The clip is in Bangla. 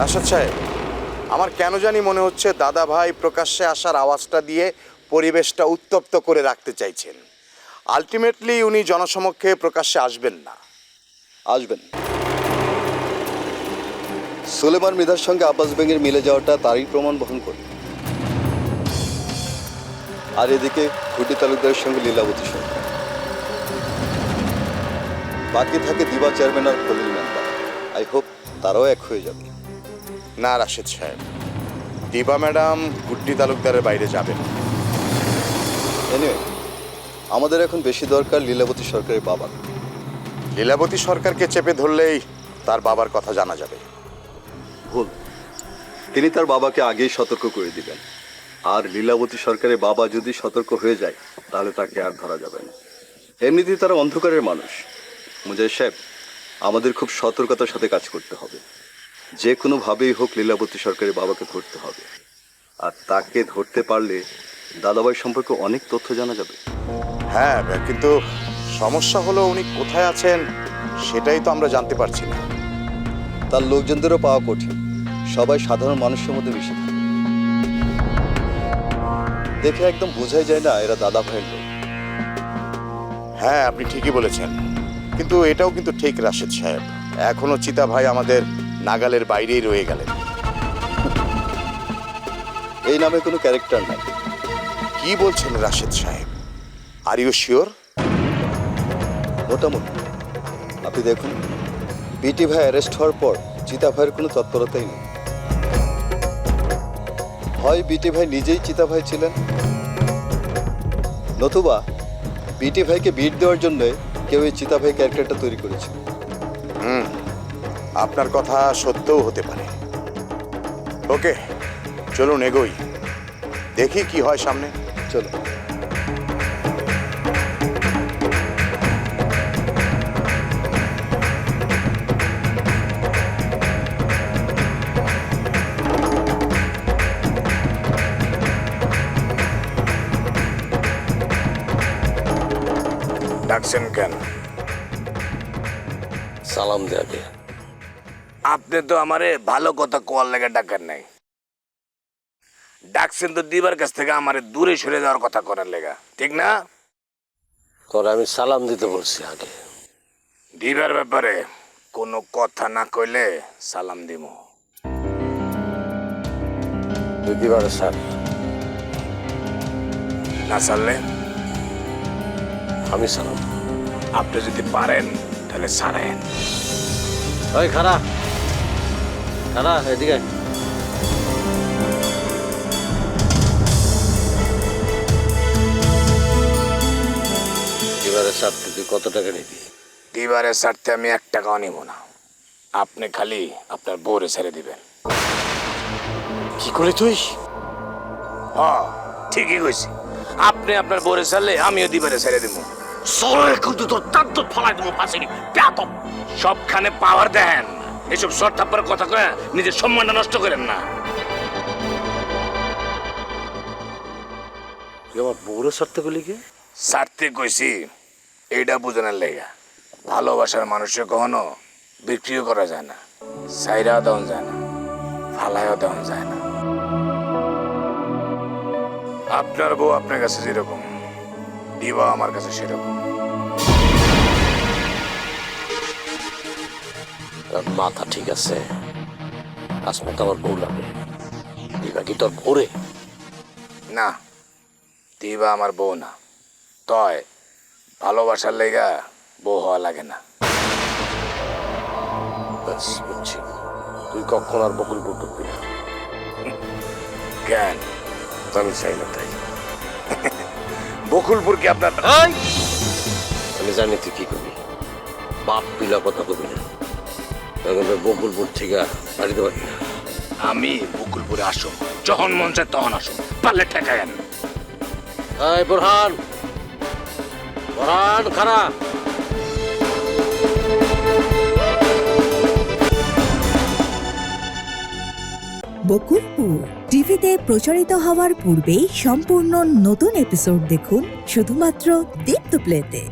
রাশেদ সাহেব, আমার কেন জানি মনে হচ্ছে দাদা ভাই প্রকাশ্যে আসার আওয়াজটা দিয়ে পরিবেশটা উত্তপ্ত করে রাখতে চাইছেন। আলটিমেটলি উনি জনসমক্ষে প্রকাশ্যে আসবেন না। আসবেন। সুলেমান মৃধার সঙ্গে আব্বাস বেগের মিলে যাওয়াটা তারই প্রমাণ বহন করে। আর এদিকে ঘুটি তালুকদারের সঙ্গে লীলাবতী সরকার, বাকি থাকে দিবা চেয়ারম্যান আর খলিল মেম্বার। আই হোপ তারাও এক হয়ে যাবে। না রাশেদ সাহেব, দিবা ম্যাডাম গুড্ডি তালুকদারের বাইরে যাবেন। এনিওয়ে, আমাদের এখন বেশি দরকার লীলাবতী সরকারের বাবার। লীলাবতী সরকারকে চেপে ধরলেই তার বাবার কথা জানা যাবে। ভুল, তিনি তার বাবাকে আগেই সতর্ক করে দিবেন। আর লীলাবতী সরকারের বাবা যদি সতর্ক হয়ে যায় তাহলে তাকে আর ধরা যাবে না। এমনিতেই তারা অন্ধকারের মানুষ। মুজাহিদ সাহেব, আমাদের খুব সতর্কতার সাথে কাজ করতে হবে। যে কোনোভাবেই হোক লীলাবতী সরকারের বাবাকে ধরতে হবে। আর তাকে ধরতে পারলে দাদাভাই সম্পর্কে অনেক তথ্য জানা যাবে। হ্যাঁ, কিন্তু সমস্যা হলো উনি কোথায় আছেন সেটাই তো আমরা জানতে পারছি না। তার লোকজনদেরও পাওয়া কঠিন। সবাই সাধারণ মানুষের মধ্যে মিশে থাকে। দেখে একদম বোঝাই যায় না এরা দাদা ভাইয়ের লোক। হ্যাঁ, আপনি ঠিকই বলেছেন, কিন্তু এটাও কিন্তু ঠিক রাশেদ সাহেব, এখনো চিতা ভাই আমাদের নাগালের বাইরেই রয়ে গেলেন। এই নামে কোনো ক্যারেক্টার নাই। কি বলছেন রাশেদ সাহেব? Are you sure? মোটামুটি। আপনি দেখুন, বিটি ভাই অ্যারেস্ট হওয়ার পর চিতা ভাইয়ের কোনো তৎপরতাই নেই। হয় বিটি ভাই নিজেই চিতা ভাই ছিলেন, নতুবা বিটি ভাইকে বিট দেওয়ার জন্য কেউ এই চিতা ভাই ক্যারেক্টারটা তৈরি করেছিল। আপনার কথা সত্যও হতে পারে। ওকে, চলুন এগোই, দেখি কি হয় সামনে। চলো। ডাকছেন কেন? সালাম দেবে। আপনি তো আমারে ভালো কথা কোয়ার লেগে ডাকেন নাই, ডাকছেন তো দিবার কাছ থেকে আমারে দূরে সরে যাওয়ার কথা করার লেগা, ঠিক না? তোর আমি সালাম দিতে বলছি আগে। দিবার ব্যাপারে কোনো কথা না কইলে সালাম দিব। তুই দিবার স্যার না সারলে আমি সালাম। আপনি যদি পারেন তাহলে সারেন। ওই খারা খারা, এদিকে এবারে স্যার তুই কত টাকা নিবি? দিবারের স্বার্থে আমি 1 টাকাও নিব না, আপনি খালি আপনার বউরে ছেড়ে দিবেন। কি করে তুই? হ্যাঁ, ঠিকই কইছি, আপনি আপনার বউরে ছাড়লে আমিও দিবারে ছেড়ে দিব। সরে কিন্তু তোর দাঁত ফলাই দেবো ফাঁসিনি পেয়াতম। সবখানে পাওয়ার দেন, এসব শর্ট থাপ্পার কথা কয়ে নিজের সম্মানটা নষ্ট করেন না। তুই আমার বউরে ছাড়তে গেলি কি? সারতে কইছি এইটা বুঝানোর লেগা। ভালোবাসার মানুষকে কখনো বিক্রিও করা যায় না, সাইরাও দেওয়া যায় না, ফালাইও দেওয়া যায় না। আপনার বউ আপনার কাছে যেরকম, দিবা আমার কাছে সেরকম। তোর মাথা ঠিক আছে? আসমা তো আমার বউ লাগে, দিবা কি তোর বউরে? না, দিবা আমার বউ না, তয় ভালোবাসার লেগা বউ হওয়া লাগে না। ব্যাস বুঝছি, তুই কখন আর বকুলপুর ঢুকবি না। কেন? আমি চাই না তাই। বকুলপুর কি আপনার? আমি জানি তুই কি করবি, বাপ পিলা কথা কবি না। এখন বকুলপুর থেকে বাড়িতে পারি না। আমি বকুলপুরে আসো, যখন মন চায় তখন আসো, পারলে ঠেকায়েন। এই বোরহান, বোরহান খারা। বকুলপুর টিভিতে প্রচারিত হওয়ার পূর্বেই সম্পূর্ণ নতুন এপিসোড দেখুন শুধুমাত্র দীপ্ত প্লেতে।